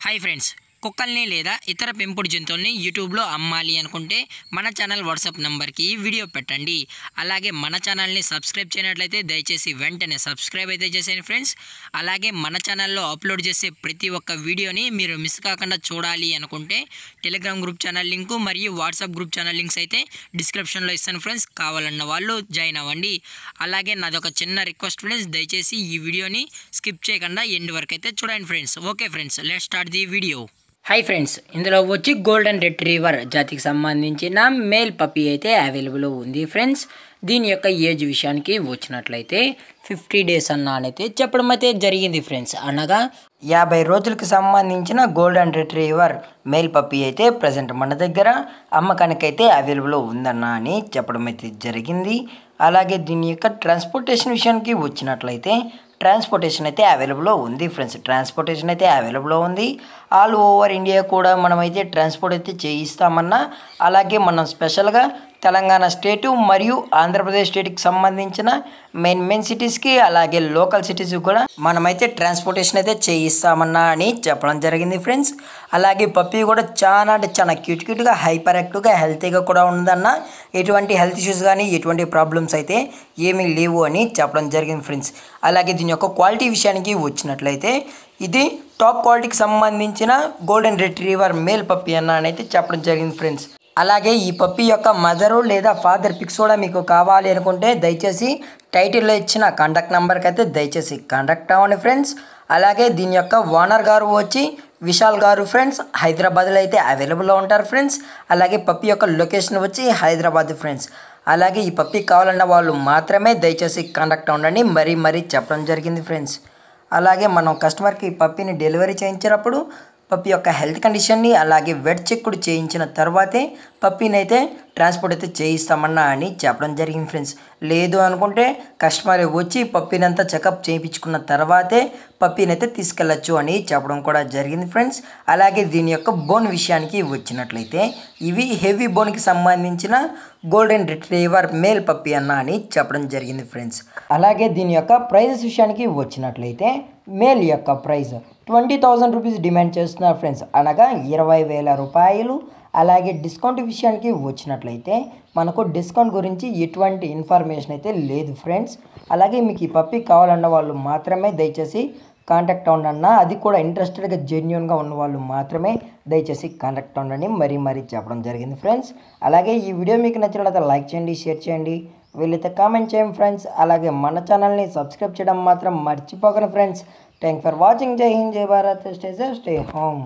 Hi friends, కుక్కల్ని లేదా ఇతర పెంపుడు జంతువుల్ని యూట్యూబ్లో అమ్మాలి అనుకుంటే మన ఛానల్ వాట్సాప్ నెంబర్కి వీడియో పెట్టండి. అలాగే మన ఛానల్ని సబ్స్క్రైబ్ చేయనట్లయితే దయచేసి వెంటనే సబ్స్క్రైబ్ అయితే చేసేయండి ఫ్రెండ్స్. అలాగే మన ఛానల్లో అప్లోడ్ చేసే ప్రతి ఒక్క వీడియోని మీరు మిస్ కాకుండా చూడాలి అనుకుంటే టెలిగ్రామ్ గ్రూప్ ఛానల్ లింకు మరియు వాట్సాప్ గ్రూప్ ఛానల్ లింక్స్ అయితే డిస్క్రిప్షన్లో ఇస్తాను ఫ్రెండ్స్. కావాలన్న వాళ్ళు జాయిన్ అవ్వండి. అలాగే నాదొక చిన్న రిక్వెస్ట్ ఫ్రెండ్స్, దయచేసి ఈ వీడియోని స్కిప్ చేయకుండా ఎండ్ వరకు అయితే చూడండి friends. Okay friends, let's start the video. Hi friends, ఇందులో వచ్చి గోల్డెన్ రిట్రీవర్ జాతికి సంబంధించిన మేల్ పప్పీ అయితే అవైలబుల్ ఉంది ఫ్రెండ్స్. దీని యొక్క ఏజ్ విషయానికి వచ్చినట్లయితే 50 డేస్ అన్నైతే చెప్పడం అయితే జరిగింది ఫ్రెండ్స్. అనగా 50 రోజులకి సంబంధించిన గోల్డెన్ రిట్రీవర్ మేల్ పప్పీ అయితే ప్రజెంట్ మన దగ్గర అమ్మకానికైతే అవైలబుల్ ఉందన్న అని చెప్పడం అయితే జరిగింది. అలాగే దీని యొక్క ట్రాన్స్పోర్టేషన్ విషయానికి వచ్చినట్లయితే ట్రాన్స్పోర్టేషన్ అయితే అవైలబుల్ ఉంది ఫ్రెండ్స్. ట్రాన్స్పోర్టేషన్ అయితే అవైలబుల్ ఉంది. ఆల్ ఓవర్ ఇండియా కూడా మనమైతే ట్రాన్స్పోర్ట్ అయితే చేయిస్తామన్నా, అలాగే మనం స్పెషల్గా తెలంగాణ స్టేటు మరియు ఆంధ్రప్రదేశ్ స్టేట్కి సంబంధించిన మెయిన్ సిటీస్కి అలాగే లోకల్ సిటీస్కి కూడా మనమైతే ట్రాన్స్పోర్టేషన్ అయితే చేయిస్తామన్నా అని చెప్పడం జరిగింది ఫ్రెండ్స్. అలాగే పప్పీ కూడా చాలా అంటే చాలా క్యూట్గా హైపర్ యాక్టివ్గా హెల్తీగా కూడా ఉందన్న, ఎటువంటి హెల్త్ ఇష్యూస్ కానీ ఎటువంటి ప్రాబ్లమ్స్ అయితే ఏమీ లేవు అని చెప్పడం జరిగింది ఫ్రెండ్స్. అలాగే దీని యొక్క క్వాలిటీ విషయానికి వచ్చినట్లయితే ఇది టాప్ క్వాలిటీకి సంబంధించిన గోల్డెన్ రిట్రీవర్ మేల్ పప్పీ అన్న అయితే చెప్పడం జరిగింది ఫ్రెండ్స్. అలాగే ఈ పప్పీ యొక్క మదరు లేదా ఫాదర్ పిక్స్ కూడా మీకు కావాలి అనుకుంటే దయచేసి టైటిల్లో ఇచ్చిన కాంటాక్ట్ నెంబర్కి అయితే దయచేసి కాంటాక్ట్ అవ్వండి ఫ్రెండ్స్. అలాగే దీని యొక్క ఓనర్ గారు వచ్చి విశాల్ గారు ఫ్రెండ్స్, హైదరాబాద్లో అయితే అవైలబుల్లో ఉంటారు ఫ్రెండ్స్. అలాగే పప్పీ యొక్క లొకేషన్ వచ్చి హైదరాబాద్ ఫ్రెండ్స్. అలాగే ఈ పప్పీ కావాలన్న వాళ్ళు మాత్రమే దయచేసి కాంటాక్ట్ అవ్వండి మరీ చెప్పడం జరిగింది ఫ్రెండ్స్. అలాగే మనం కస్టమర్కి పప్పీని డెలివరీ చేయించినప్పుడు పప్పీ యొక్క హెల్త్ కండిషన్ని అలాగే వెట్ చెక్ కూడా చేయించిన తర్వాతే పప్పీని అయితే ట్రాన్స్పోర్ట్ అయితే చేయిస్తామన్నా అని చెప్పడం జరిగింది ఫ్రెండ్స్. లేదు అనుకుంటే కస్టమర్ వచ్చి పప్పీని అంతా చెకప్ చేయించుకున్న తర్వాతే పప్పీని అయితే తీసుకెళ్ళచ్చు అని చెప్పడం కూడా జరిగింది ఫ్రెండ్స్. అలాగే దీని యొక్క బోన్ విషయానికి వచ్చినట్లయితే ఇవి హెవీ బోన్కి సంబంధించిన గోల్డెన్ రిట్రీవర్ మేల్ పప్పీ అన్న అని చెప్పడం జరిగింది ఫ్రెండ్స్. అలాగే దీని యొక్క ప్రైజెస్ విషయానికి వచ్చినట్లయితే మేల్ యొక్క ప్రైస్ 20,000 రూపీస్ డిమాండ్ చేస్తున్నారు ఫ్రెండ్స్, అనగా 20,000 రూపాయలు. అలాగే డిస్కౌంట్ విషయానికి వచ్చినట్లయితే మనకు డిస్కౌంట్ గురించి ఎటువంటి ఇన్ఫర్మేషన్ అయితే లేదు ఫ్రెండ్స్. అలాగే మీకు ఈ పప్పీ కావాలన్న వాళ్ళు మాత్రమే దయచేసి కాంటాక్ట్ అవ్వండి. అది కూడా ఇంట్రెస్టెడ్గా జెన్యున్గా ఉన్న వాళ్ళు మాత్రమే దయచేసి కాంటాక్ట్ అవ్వండి మరీ చెప్పడం జరిగింది ఫ్రెండ్స్. అలాగే ఈ వీడియో మీకు నచ్చినట్లయితే లైక్ చేయండి, షేర్ చేయండి, వీళ్ళైతే కామెంట్ చేయండి ఫ్రెండ్స్. అలాగే మన ఛానల్ని సబ్స్క్రైబ్ చేయడం మాత్రం మర్చిపోకండి ఫ్రెండ్స్. Thank for watching. జై హింద్, జై Bharat, stay safe, stay home.